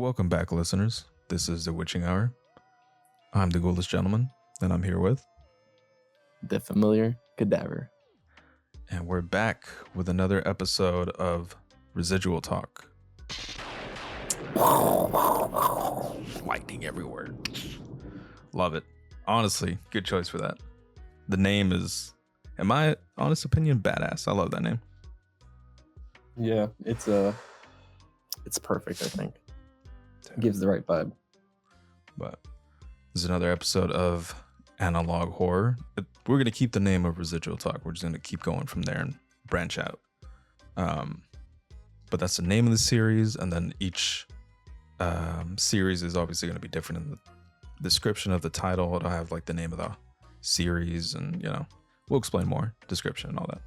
Welcome back, listeners. This is The Witching Hour. I'm the Ghoulish Gentleman, and I'm here with... the Familiar Cadaver. And we're back with another episode of Residual Talk. Lightning everywhere. Love it. Honestly, good choice for that. The name is, in my honest opinion, badass. I love that name. Yeah, it's perfect, I think. It gives the right vibe. But this is another episode of Analog Horror. We're going to keep the name of Residual Talk. We're just going to keep going from there and branch out. But that's the name of the series, and then each series is obviously going to be different in the description of the title. It'll have like the name of the series, and we'll explain more description and all that.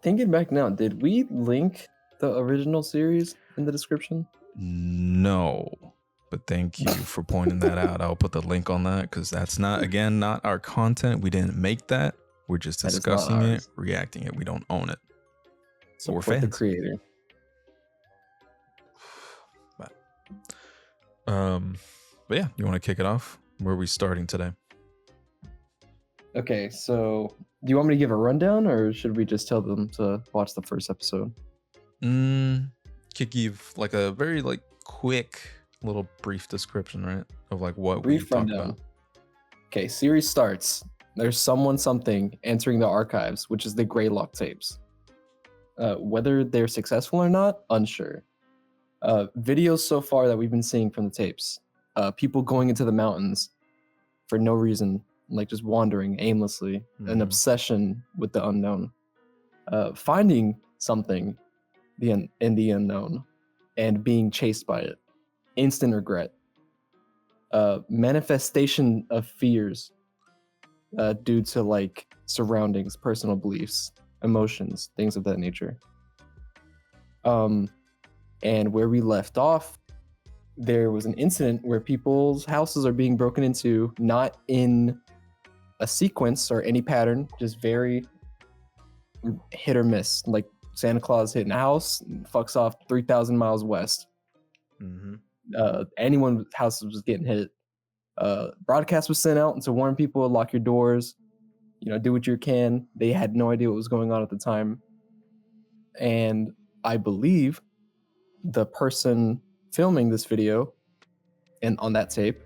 Thinking back now, did we link the original series in the description? No, but thank you for pointing that out. I'll put the link on that because that's not our content. We didn't make that. We're just discussing it, reacting it. We don't own it. So we're fans. The creator. But yeah, you want to kick it off? Where are we starting today? Okay, so do you want me to give a rundown, or should we just tell them to watch the first episode? Could give like a very quick little brief description, right? Of like what we talked about. Okay, series starts. There's something entering the archives, which is the Greylock tapes. Whether they're successful or not, unsure. Videos so far that we've been seeing from the tapes. People going into the mountains for no reason, like just wandering aimlessly, an obsession with the unknown. Finding something in the unknown and being chased by it. Instant regret. Manifestation of fears due to surroundings, personal beliefs, emotions, things of that nature. And where we left off, there was an incident where people's houses are being broken into, not in a sequence or any pattern, just very hit or miss. Like Santa Claus hitting a house, fucks off 3,000 miles west. Anyone's house was getting hit. Broadcast was sent out to warn people, lock your doors, do what you can. They had no idea what was going on at the time. And I believe the person filming this video and on that tape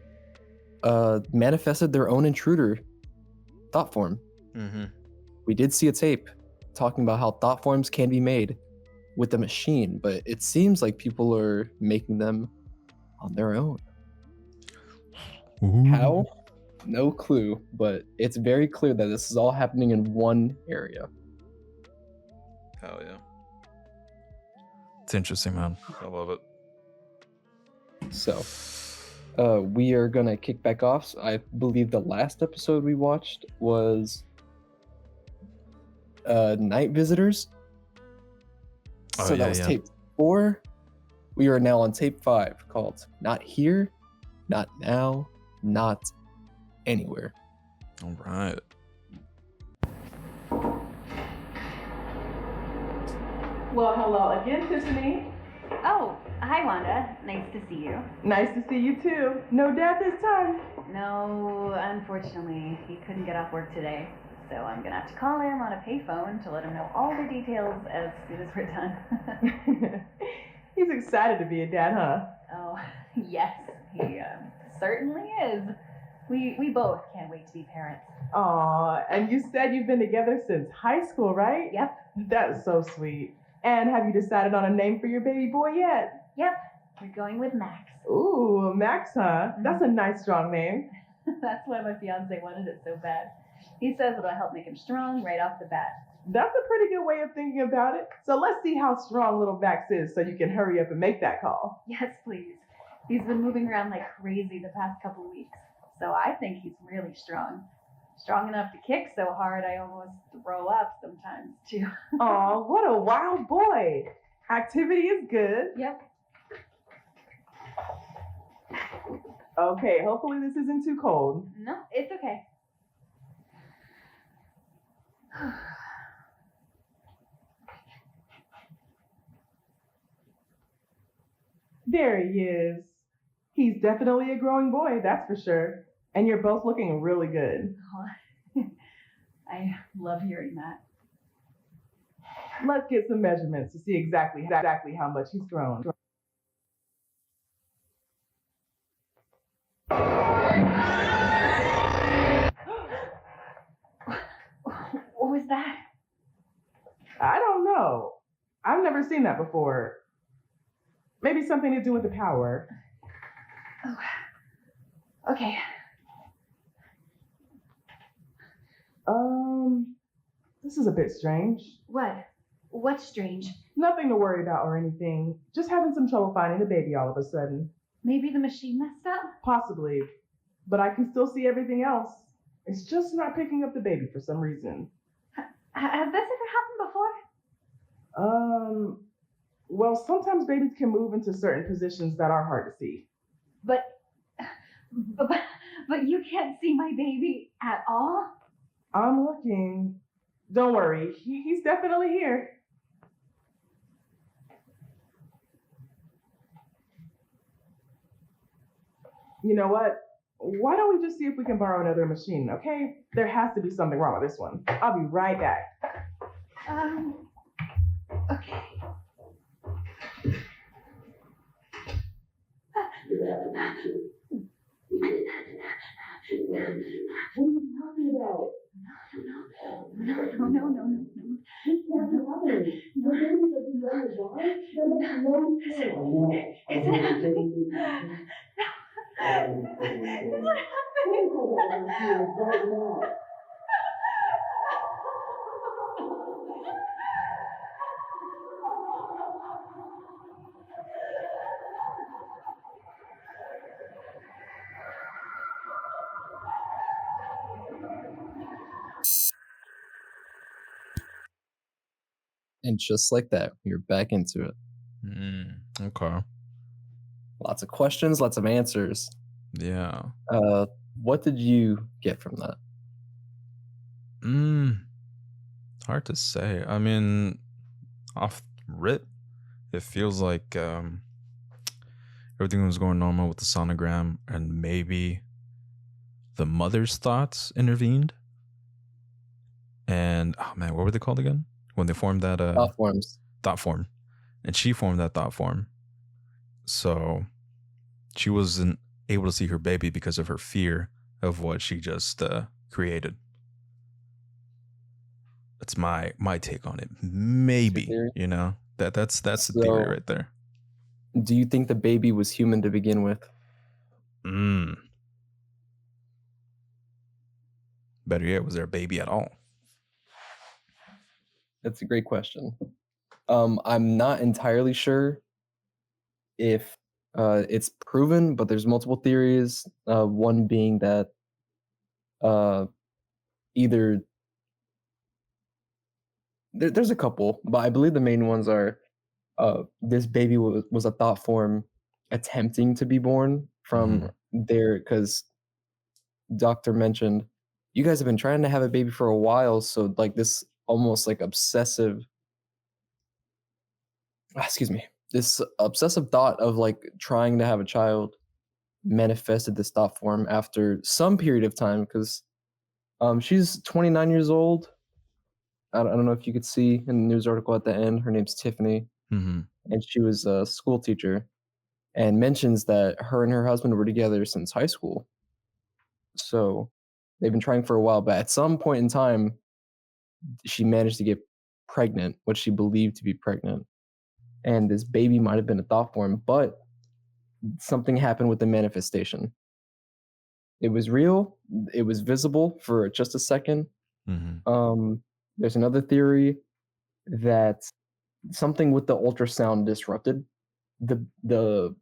manifested their own intruder thought form. We did see a tape talking about how thought forms can be made with the machine, but it seems like people are making them on their own. Ooh. How? No clue, but it's very clear that this is all happening in one area. Hell yeah. It's interesting, man. I love it. So, we are gonna kick back off. So I believe the last episode we watched was Night Visitors. So that was tape 4. We are now on tape 5, called Not Here, Not Now, Not Anywhere. All right. Well, hello again, Tiffany. Oh, hi, Wanda. Nice to see you. Nice to see you too. No dad this time? No, unfortunately, he couldn't get off work today. So I'm gonna have to call him on a payphone to let him know all the details as soon as we're done. He's excited to be a dad, huh? Oh, yes, he certainly is. We both can't wait to be parents. Aw, and you said you've been together since high school, right? Yep. That's so sweet. And have you decided on a name for your baby boy yet? Yep, we're going with Max. Ooh, Max, huh? That's a nice, strong name. That's why my fiance wanted it so bad. He says it'll help make him strong right off the bat. That's a pretty good way of thinking about it. So let's see how strong little Max is so you can hurry up and make that call. Yes, please. He's been moving around like crazy the past couple weeks. So I think he's really strong. Strong enough to kick so hard I almost throw up sometimes, too. Aw, what a wild boy. Activity is good. Yep. Okay, hopefully this isn't too cold. No, it's okay. There he is. He's definitely a growing boy, that's for sure. And you're both looking really good. Oh, I love hearing that. Let's get some measurements to see exactly how much he's grown. What was that? I don't know. I've never seen that before. Maybe something to do with the power. Oh, okay. This is a bit strange. What? What's strange? Nothing to worry about or anything. Just having some trouble finding the baby all of a sudden. Maybe the machine messed up? Possibly. But I can still see everything else. It's just not picking up the baby for some reason. Has this ever happened before? Well, sometimes babies can move into certain positions that are hard to see. But you can't see my baby at all? I'm looking. Don't worry, he's definitely here. You know what? Why don't we just see if we can borrow another machine, okay? There has to be something wrong with this one. I'll be right back. Okay. What are you talking about? No. This can't be happening. The baby doesn't know why. That makes no sense. Is it happening? And just like that, you're back into it. Okay. Lots of questions, lots of answers. Yeah. What did you get from that? Hard to say. I mean, off rip, it feels like everything was going normal with the sonogram, and maybe the mother's thoughts intervened. And oh man, what were they called again? When they formed that Thought forms. Thought form. And she formed that thought form. So she wasn't able to see her baby because of her fear of what she just created. That's my take on it. Maybe, you know, that's the theory right there. Do you think the baby was human to begin with? Better yet, was there a baby at all? That's a great question. I'm not entirely sure if it's proven, but there's multiple theories. One being that either there's a couple, but I believe the main ones are this baby was a thought form attempting to be born from there, because doctor mentioned you guys have been trying to have a baby for a while, so like this almost like obsessive this obsessive thought of like trying to have a child manifested this thought form after some period of time, because she's 29 years old. I don't know if you could see in the news article at the end, her name's Tiffany, and she was a school teacher, and mentions that her and her husband were together since high school. So they've been trying for a while, but at some point in time, she managed to get pregnant, what she believed to be pregnant. And this baby might have been a thought form, but something happened with the manifestation. It was real. It was visible for just a second. There's another theory that something with the ultrasound disrupted the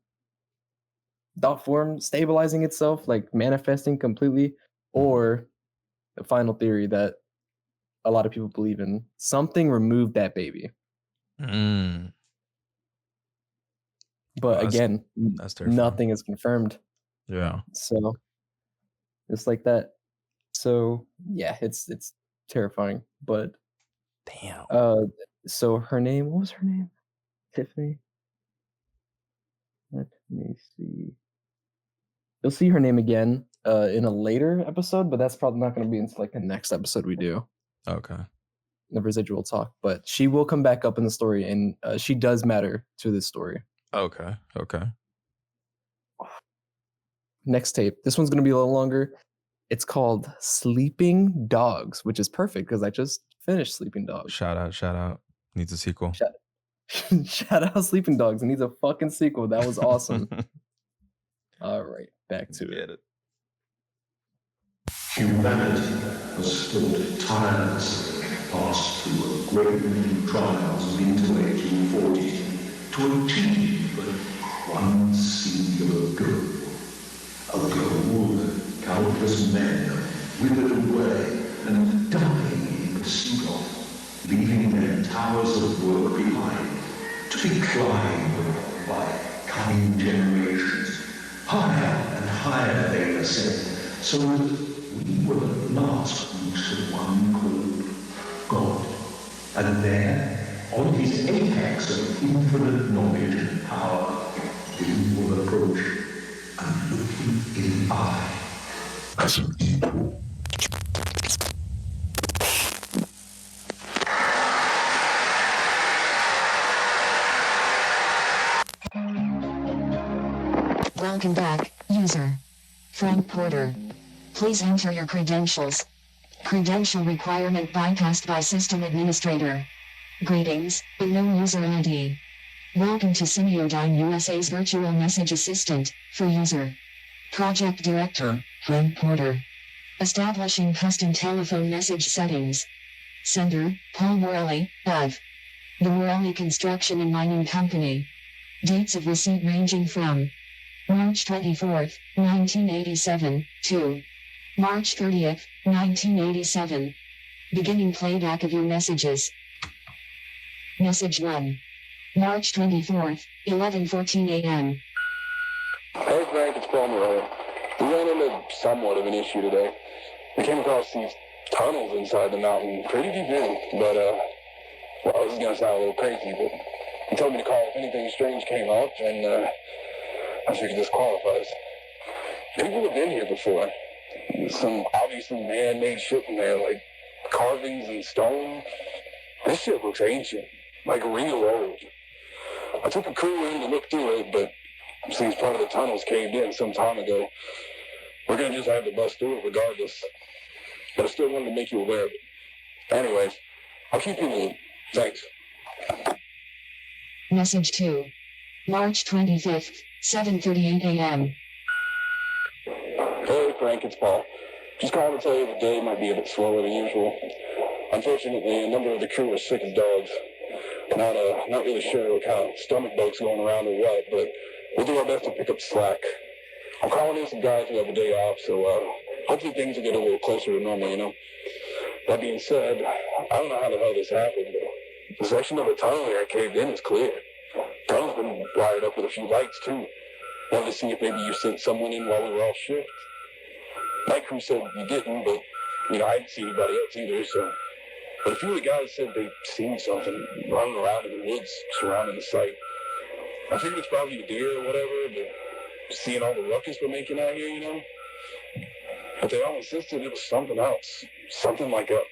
thought form stabilizing itself, like manifesting completely, or the final theory that a lot of people believe in, something removed that baby. But again, that's nothing is confirmed. Yeah. So it's like that. So yeah, it's terrifying. But damn. So her name, what was her name? Tiffany. Let me see. You'll see her name again in a later episode, but that's probably not going to be until like the next episode we do. Okay. The residual talk, but she will come back up in the story, and she does matter to this story. Okay. Next tape. This one's going to be a little longer. It's called Sleeping Dogs, which is perfect because I just finished Sleeping Dogs. Shout out. Needs a sequel. Shout out Sleeping Dogs. It needs a fucking sequel. That was awesome. All right, back to it. Humanity has fought tirelessly passed through a great many trials into 1840 to achieve one singular goal. A goal countless men withered away and dying in pursuit of, leaving their towers of work behind, to be climbed by coming generations. Higher and higher they ascend, so that we will at last reach the one called God. And there, on his apex of infinite knowledge and power, we will approach and look him in the eye as an equal. Welcome back, user. Frank Porter. Please enter your credentials. Credential requirement bypassed by system administrator. Greetings, unknown user ID. Welcome to Semiodyne USA's virtual message assistant, for user. Project Director, Frank Porter. Establishing custom telephone message settings. Sender, Paul Morelli, Av. The Morelli Construction and Mining Company. Dates of receipt ranging from March 24th, 1987, to March 30th, 1987. Beginning playback of your messages. Message 1. March 24th, 11:14 a.m. Hey Frank, it's Paul Morelli. We ran into somewhat of an issue today. We came across these tunnels inside the mountain, pretty deep in, but well, this is gonna sound a little crazy, but he told me to call if anything strange came up, and I figured this qualifies. People have been here before. Some obviously man-made shit in there, like carvings and stone. This shit looks ancient, like real old. I took a crew in to look through it, but since part of the tunnels caved in some time ago, we're gonna just have to bust through it regardless. But I still wanted to make you aware of it. Anyways, I'll keep you in the loop. Thanks. Message 2. March 25th, 7:38 a.m. Hey Frank, it's Paul. Just calling to tell you the day might be a bit slower than usual. Unfortunately, a number of the crew are sick of dogs. Not really sure what kind of stomach bugs going around or what, but we'll do our best to pick up slack. I'm calling in some guys who have a day off, so hopefully things will get a little closer to normal, you know? That being said, I don't know how the hell this happened, but the section of the tunnel here caved in is clear. The tunnel's been wired up with a few lights, too. Wanted to see if maybe you sent someone in while we were off shift. My crew said you didn't, but, I didn't see anybody else either, so... But a few of the guys said they'd seen something running around in the woods surrounding the site. I figured it's probably a deer or whatever, but seeing all the ruckus we're making out here, But they all insisted it was something else. Something like a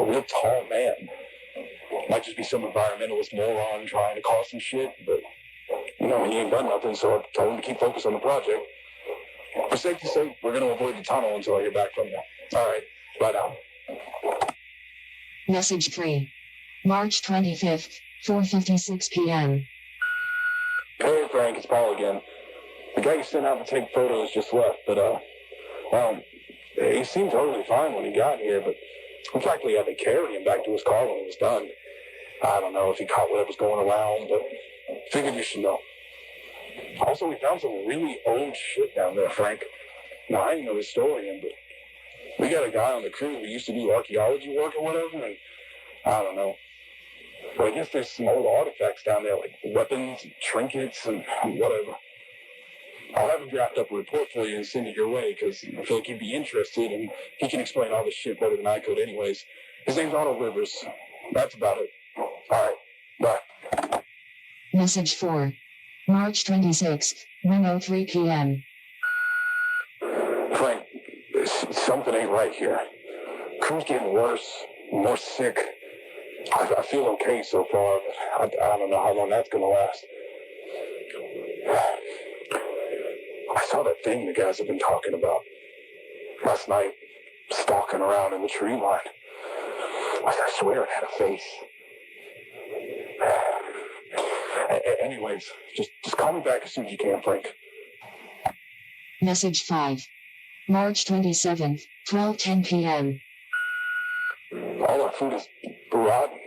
real tall man. Might just be some environmentalist moron trying to cause some shit, but, he ain't done nothing, so I told him to keep focused on the project. For safety's sake, we're going to avoid the tunnel until I hear back from you. All right, bye now. Message 3. March 25th, 4:56 p.m. Hey Frank, it's Paul again. The guy you sent out to take photos just left, but he seemed totally fine when he got here, but we practically had to carry him back to his car when he was done. I don't know if he caught whatever's going around, but figured you should know. Also, we found some really old shit down there, Frank. Now, I ain't no historian, but we got a guy on the crew who used to do archaeology work or whatever, and I don't know. But I guess there's some old artifacts down there, like weapons, and trinkets, and whatever. I'll have him draft up a report for you and send it your way, because I feel like you'd be interested, and he can explain all this shit better than I could anyways. His name's Arnold Rivers. That's about it. All right, bye. Message 4. March 26th, 1:03 p.m. Frank, something ain't right here. Crew's getting worse, more sick. I feel okay so far, but I don't know how long that's gonna last. I saw that thing the guys have been talking about last night, stalking around in the tree line. I swear it had a face. Anyways, just call me back as soon as you can, Frank. Message 5. March 27th, 12:10 p.m. All our food is rotten,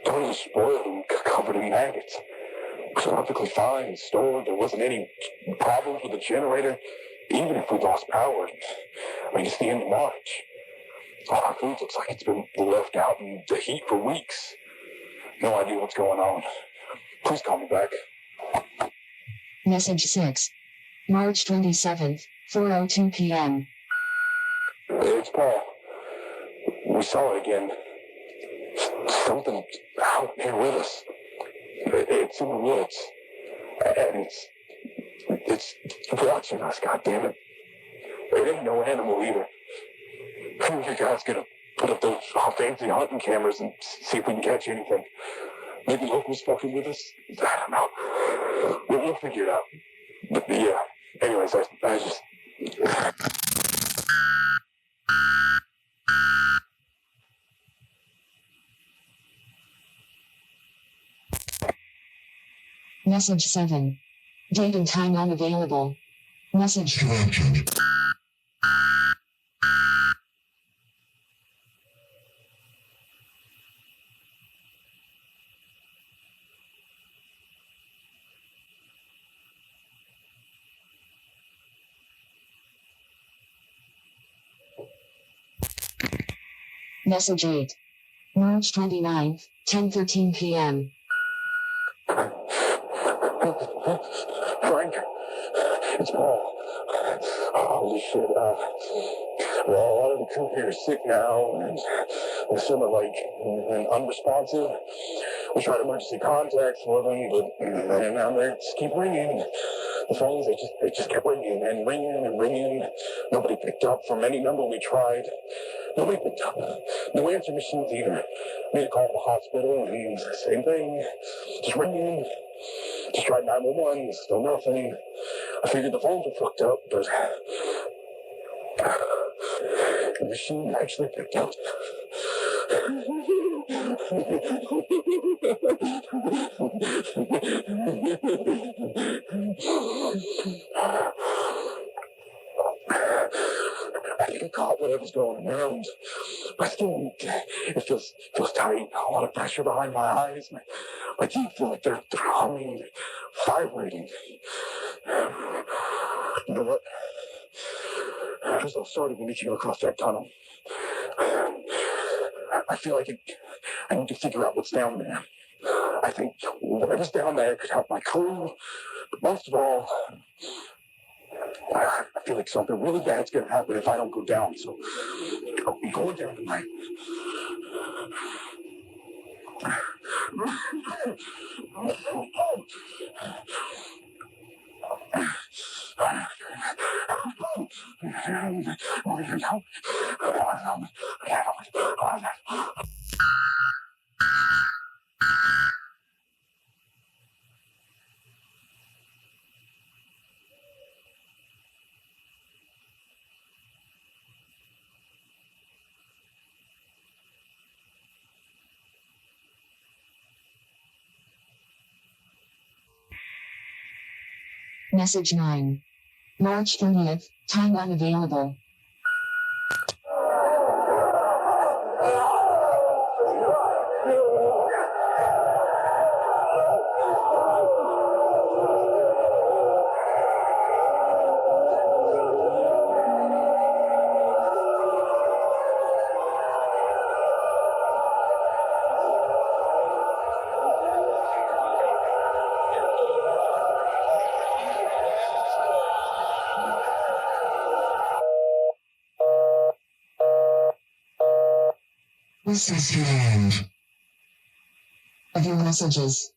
totally spoiled and covered in maggots. It was perfectly fine and stored. There wasn't any problems with the generator, even if we lost power. I mean, it's the end of March. All our food looks like it's been left out in the heat for weeks. No idea what's going on. Please call me back. Message 6. March 27th, 4:02 p.m. It's Paul. We saw it again. Something out here with us. It's in the woods. And it's watching us, goddammit. It ain't no animal either. You guys gonna put up those fancy hunting cameras and see if we can catch anything. Maybe locals fucking with us? I don't know. We'll figure it out. But yeah, anyways, I just... Message 7. Date and time unavailable. Message corrected. Message 8. March 29th, 10:13 p.m. Frank, it's Paul. Holy shit. Well, a lot of the crew here is sick now, and some are unresponsive. We tried emergency contacts for them, but now they just keep ringing. The phones, they just kept ringing and ringing and ringing. Nobody picked up from any number we tried. Nobody picked up. No answer machines either. Made a call to the hospital, and same thing. Just ringing. Just tried 911, still nothing. I figured the phones were fucked up, but the machine actually picked up. I think I caught whatever's going around. My skin, it feels tight, a lot of pressure behind my eyes. My teeth feel like they're humming, vibrating. You know what? There's no starting to meet you across that tunnel. I feel like I need to figure out what's down there. I think whatever's down there could help my crew. But most of all, I feel like something really bad's gonna happen if I don't go down. So I'm going down tonight. Message 9. March 30th, time unavailable. This is the end of your messages.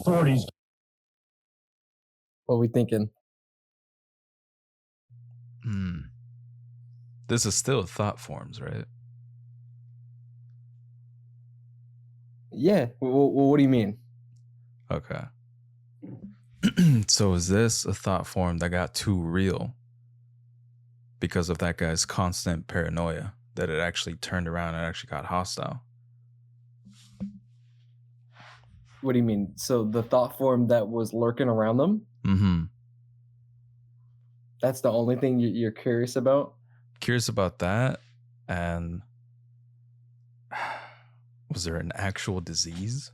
authorities. What are we thinking? This is still thought forms, right? Yeah. What do you mean? Okay. So is this a thought form that got too real because of that guy's constant paranoia that it actually turned around and actually got hostile? What do you mean? So the thought form that was lurking around them? Mm-hmm. That's the only thing you're curious about? Curious about that. And was there an actual disease?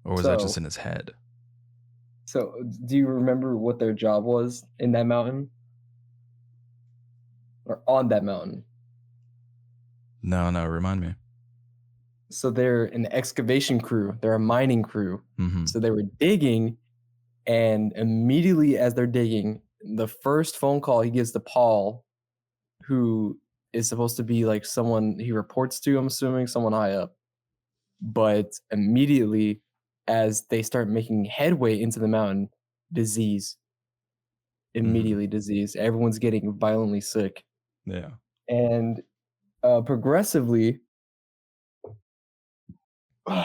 Or was that just in his head? So do you remember what their job was in that mountain? Or on that mountain? No, remind me. So they're an excavation crew. They're a mining crew. Mm-hmm. So they were digging, and immediately as they're digging, the first phone call he gives to Paul, who is supposed to be like someone he reports to, I'm assuming, someone high up. But immediately as they start making headway into the mountain, disease. Immediately disease. Everyone's getting violently sick. Yeah. And progressively,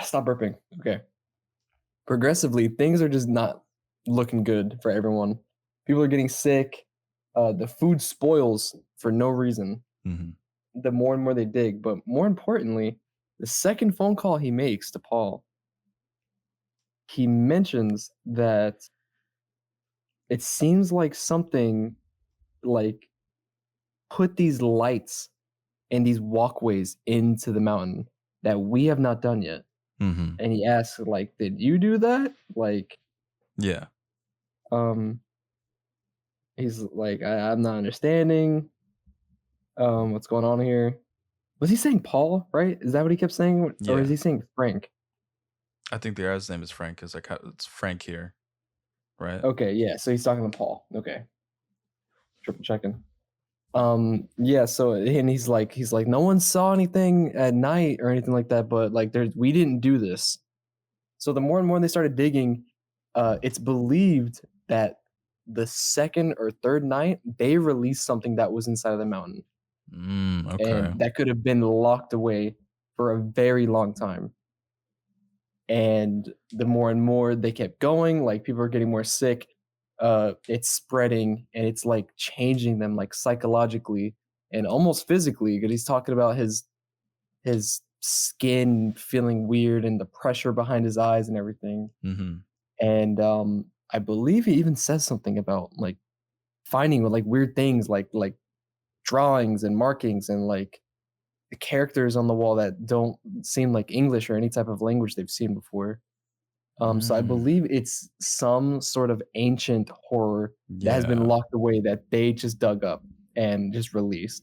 stop burping. Okay. Progressively, things are just not looking good for everyone. People are getting sick. The food spoils for no reason. Mm-hmm. The more and more they dig. But more importantly, the second phone call he makes to Paul, he mentions that it seems like something like put these lights and these walkways into the mountain that we have not done yet. Mm-hmm. And he asks, like, did you do that? Like, yeah. He's like, I'm not understanding what's going on here. Was he saying Paul, right? Is that what he kept saying? Yeah. Or is he saying Frank? I think the guy's name is Frank, because it's Frank here, right? Okay, yeah. So he's talking to Paul. Okay. Triple checking. Yeah, so and he's like, no one saw anything at night or anything like that, but like we didn't do this. So the more and more they started digging, it's believed that the second or third night they released something that was inside of the mountain. Okay. And that could have been locked away for a very long time. And the more and more they kept going, like people are getting more sick, it's spreading and it's like changing them like psychologically and almost physically, because he's talking about his skin feeling weird and the pressure behind his eyes and everything. Mm-hmm. And I believe he even says something about like finding like weird things like drawings and markings and like the characters on the wall that don't seem like English or any type of language they've seen before. So I believe it's some sort of ancient horror that has been locked away that they just dug up and just released.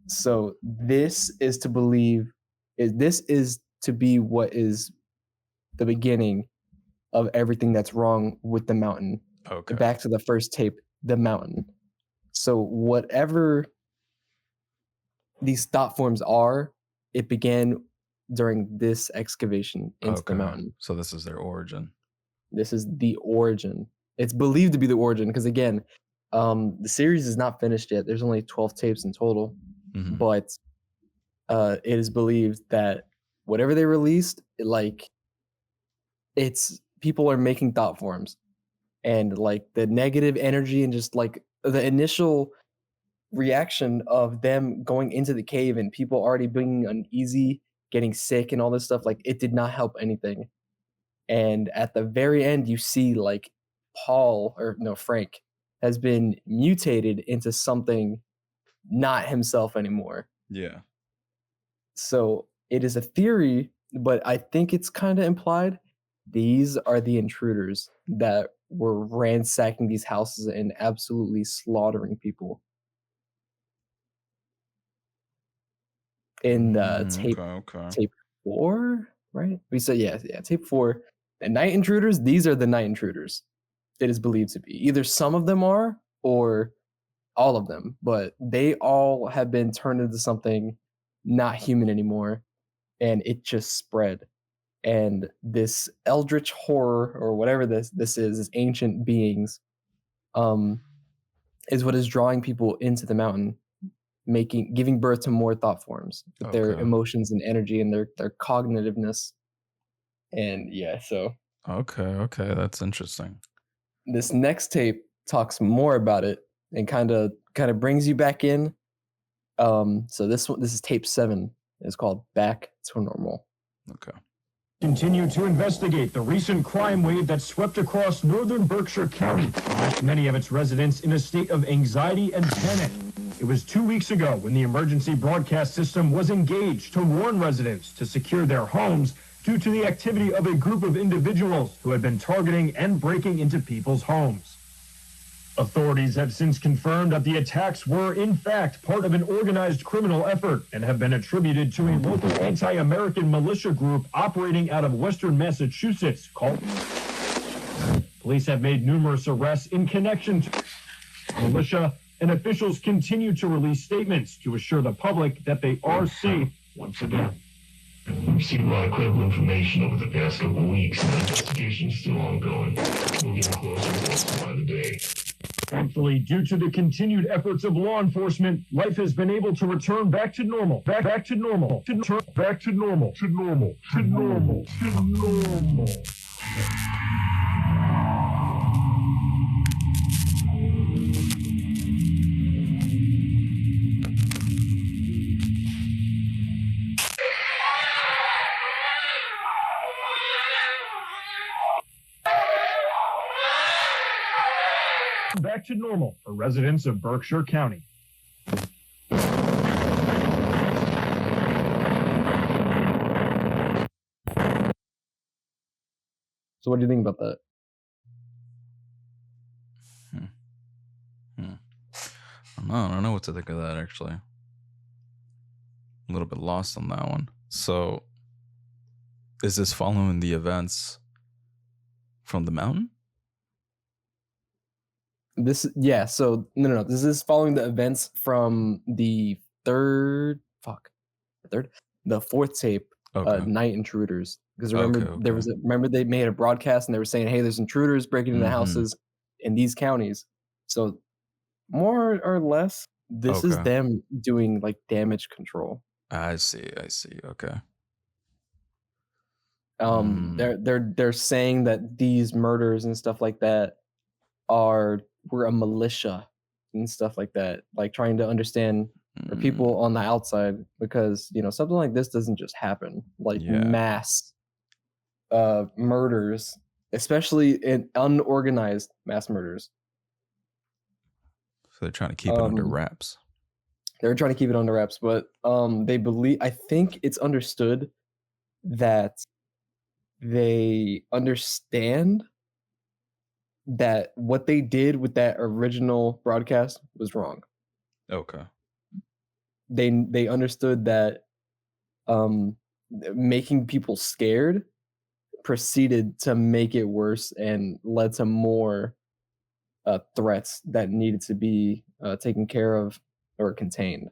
So this is to be what is the beginning of everything that's wrong with the mountain. Okay. Back to the first tape, the mountain. So whatever these thought forms are, it began during this excavation into the mountain. So this is their origin. This is the origin. It's believed to be the origin because, again, the series is not finished yet. There's only 12 tapes in total. Mm-hmm. But it is believed that whatever they released, it's people are making thought forms. And like the negative energy and just like the initial reaction of them going into the cave and people already being uneasy, getting sick and all this stuff, like it did not help anything. And at the very end, you see like Frank has been mutated into something not himself anymore. Yeah. So it is a theory, but I think it's kind of implied. These are the intruders that were ransacking these houses and absolutely slaughtering people. In tape 4, right? We said yeah, tape 4. The night intruders, these are the night intruders. It is believed to be. Either some of them are or all of them, but they all have been turned into something not human anymore, and it just spread. and this eldritch horror or whatever this ancient beings, is what is drawing people into the mountain, giving birth to more thought forms with their emotions and energy and their cognitiveness. And yeah, so Okay, that's interesting. this next tape talks more about it and kind of brings you back in. So this is tape 7. It's called Back to Normal. Okay. Continue to investigate the recent crime wave that swept across northern Berkshire County, left many of its residents in a state of anxiety and panic. It was 2 weeks ago when the emergency broadcast system was engaged to warn residents to secure their homes due to the activity of a group of individuals who had been targeting and breaking into people's homes. Authorities have since confirmed that the attacks were, in fact, part of an organized criminal effort and have been attributed to a local anti-American militia group operating out of Western Massachusetts called... Police have made numerous arrests in connection to militia, and officials continue to release statements to assure the public that they are safe once again. We've seen a lot of critical information over the past couple of weeks, and the investigation is still ongoing. We're getting closer by the day. Thankfully, due to the continued efforts of law enforcement, life has been able to return back to normal. Back to normal. Back to normal. To normal. To normal. To normal. Back to normal for residents of Berkshire County. So what do you think about that? I don't know what to think of that, actually. A little bit lost on that one. So, is this following the events from the mountain? So no. This is following the events from the fourth tape, Night Intruders. Because remember they made a broadcast and they were saying, hey, there's intruders breaking into houses in these counties. So more or less, this is them doing like damage control. I see. Okay. They're saying that these murders and stuff like that were a militia and stuff like that, like trying to understand for people on the outside, because something like this doesn't just happen, like mass murders, especially in unorganized mass murders. So they're trying to keep it under wraps. They're trying to keep it under wraps, but I think it's understood that they understand that what they did with that original broadcast was wrong. Okay. They understood that making people scared proceeded to make it worse and led to more threats that needed to be taken care of or contained.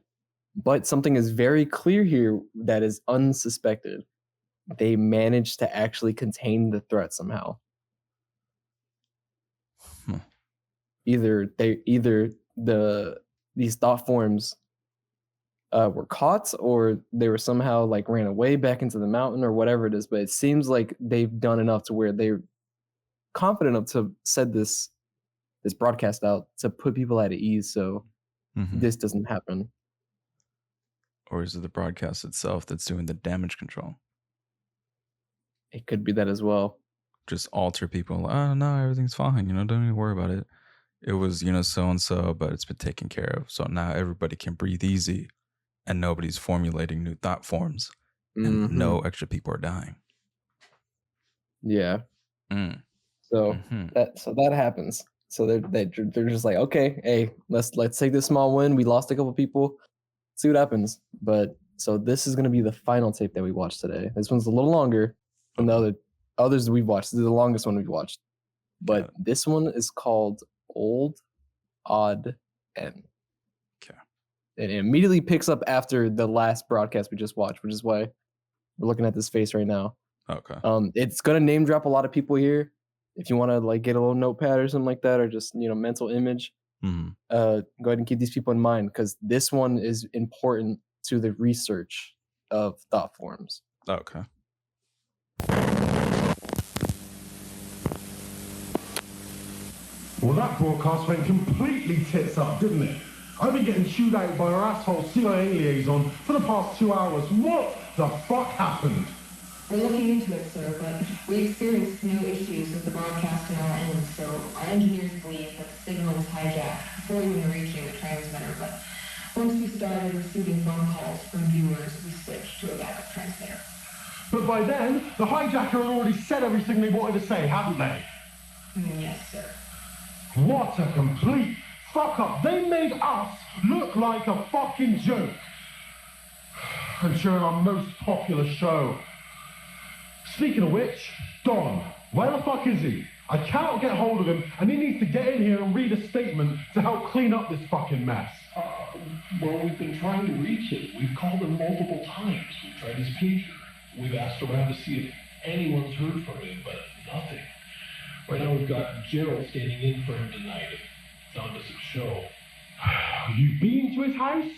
But something is very clear here that is unsuspected. They managed to actually contain the threat somehow. Either these thought forms were caught, or they were somehow like ran away back into the mountain, or whatever it is. But it seems like they've done enough to where they're confident enough to send this broadcast out to put people at ease, so this doesn't happen. Or is it the broadcast itself that's doing the damage control? It could be that as well. Just alter people. Oh no, everything's fine. Don't even worry about it. It was, so and so, but it's been taken care of. So now everybody can breathe easy, and nobody's formulating new thought forms, and no extra people are dying. Yeah. So that happens. So they're just like, okay, hey, let's take this small win. We lost a couple people. See what happens. But so this is gonna be the final tape that we watched today. This one's a little longer than the others we've watched. This is the longest one we've watched. But this one is called Old Odd N. Okay. And it immediately picks up after the last broadcast we just watched, which is why we're looking at this face right now. Okay. It's gonna name drop a lot of people here. If you want to like get a little notepad or something like that, or just mental image, Mm-hmm. go ahead and keep these people in mind because this one is important to the research of thought forms. Okay. Well, that broadcast went completely tits up, didn't it? I've been getting chewed out by our asshole CIA liaison for the past 2 hours. What the fuck happened? We're looking into it, sir, but we experienced no issues with the broadcast on our end, so our engineers believe that the signal was hijacked before even reaching the transmitter, but once we started receiving phone calls from viewers, we switched to a backup transmitter. But by then, the hijacker had already said everything they wanted to say, hadn't they? Yes, sir. What a complete fuck up. They made us look like a fucking joke. And during our most popular show. Speaking of which, Don, where the fuck is he? I cannot get hold of him, and he needs to get in here and read a statement to help clean up this fucking mess. Well, we've been trying to reach him. We've called him multiple times. We've tried his pager. We've asked around to see if anyone's heard from him, but nothing. Right now we've got Gerald standing in for him tonight. It's on to some show. You've been to his house?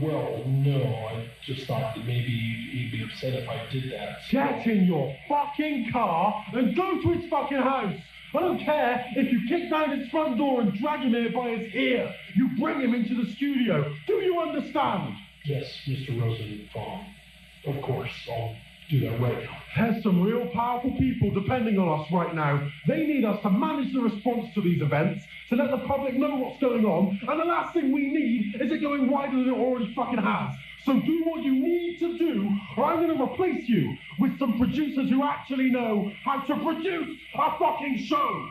Well, no. I just thought that maybe he'd be upset if I did that. Get in your fucking car and go to his fucking house. I don't care if you kick down his front door and drag him here by his ear. You bring him into the studio. Do you understand? Yes, Mr. Rosenbaum. Of course, I'll do that right now. There's some real powerful people depending on us right now. They need us to manage the response to these events, to let the public know what's going on, and the last thing we need is it going wider than it already fucking has. So do what you need to do, or I'm going to replace you with some producers who actually know how to produce a fucking show.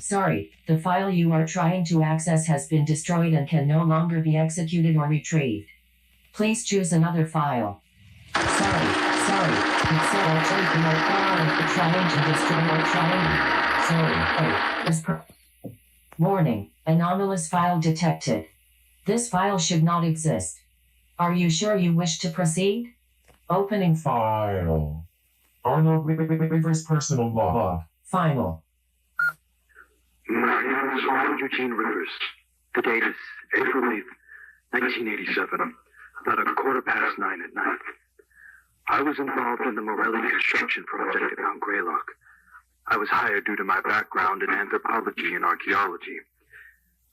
Sorry, the file you are trying to access has been destroyed and can no longer be executed or retrieved. Please choose another file. Sorry, it said I'll take your file trying to destroy or trying. Sorry, Warning, anomalous file detected. This file should not exist. Are you sure you wish to proceed? Opening File. Arnold Rivers personal log. Final. My name is Arnold Eugene Rivers. The date is April 8th, 1987, about 9:15 at night. I was involved in the Morelli construction project at Mount Greylock. I was hired due to my background in anthropology and archaeology.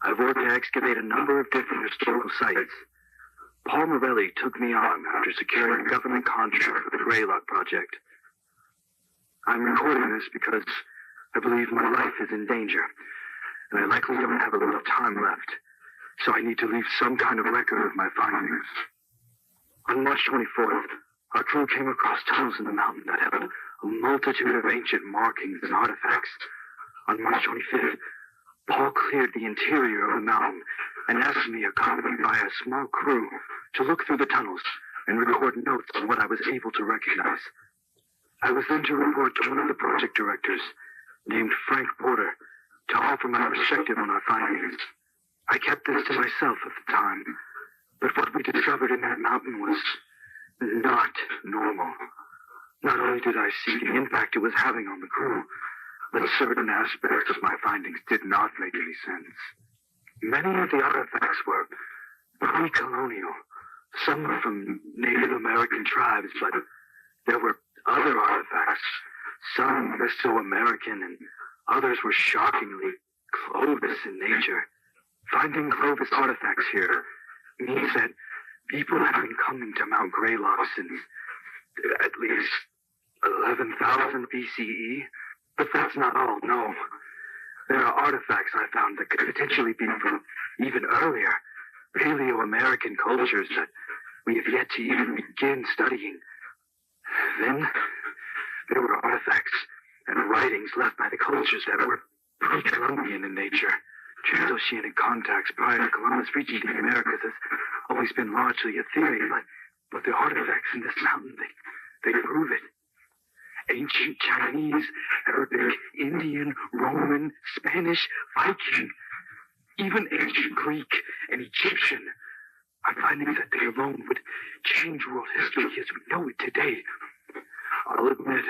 I worked to excavate a number of different historical sites. Paul Morelli took me on after securing a government contract for the Greylock project. I'm recording this because I believe my life is in danger, and I likely don't have a lot of time left, so I need to leave some kind of record of my findings. On March 24th, our crew came across tunnels in the mountain that had a multitude of ancient markings and artifacts. On March 25th, Paul cleared the interior of the mountain and asked me, accompanied by a small crew, to look through the tunnels and record notes on what I was able to recognize. I was then to report to one of the project directors, named Frank Porter, to offer my perspective on our findings. I kept this to myself at the time, but what we discovered in that mountain was not normal. Not only did I see the impact it was having on the crew, but certain aspects of my findings did not make any sense. Many of the artifacts were pre-colonial. Some were from Native American tribes, but there were other artifacts. Some Mesoamerican and others were shockingly Clovis in nature. Finding Clovis artifacts here means that people have been coming to Mount Greylock since at least 11,000 BCE. But that's not all, no. There are artifacts I found that could potentially be from even earlier, Paleo-American cultures that we have yet to even begin studying. Then, there were artifacts and writings left by the cultures that were pre-Columbian in nature. Transoceanic contacts prior to Columbus reaching the Americas has always been largely a theory, but the artifacts in this mountain, they prove it. Ancient Chinese, Arabic, Indian, Roman, Spanish, Viking, even ancient Greek and Egyptian. I'm finding that they alone would change world history as we know it today. I'll admit,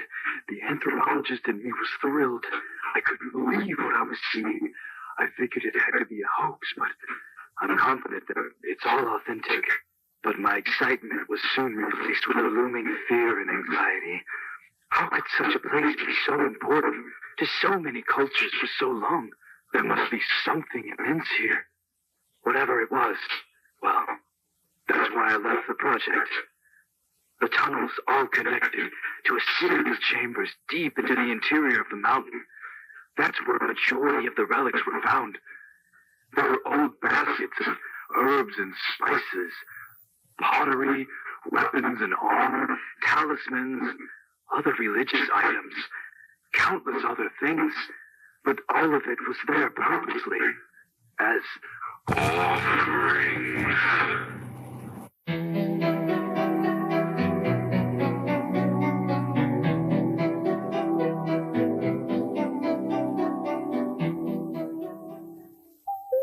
the anthropologist in me was thrilled. I couldn't believe what I was seeing. I figured it had to be a hoax, but I'm confident that it's all authentic. But my excitement was soon replaced with a looming fear and anxiety. How could such a place be so important to so many cultures for so long? There must be something immense here. Whatever it was, well, that's why I left the project. The tunnels all connected to a series of chambers deep into the interior of the mountain. That's where a majority of the relics were found. There were old baskets of herbs and spices, pottery, weapons and armor, talismans, other religious items, countless other things, but all of it was there purposely as offerings.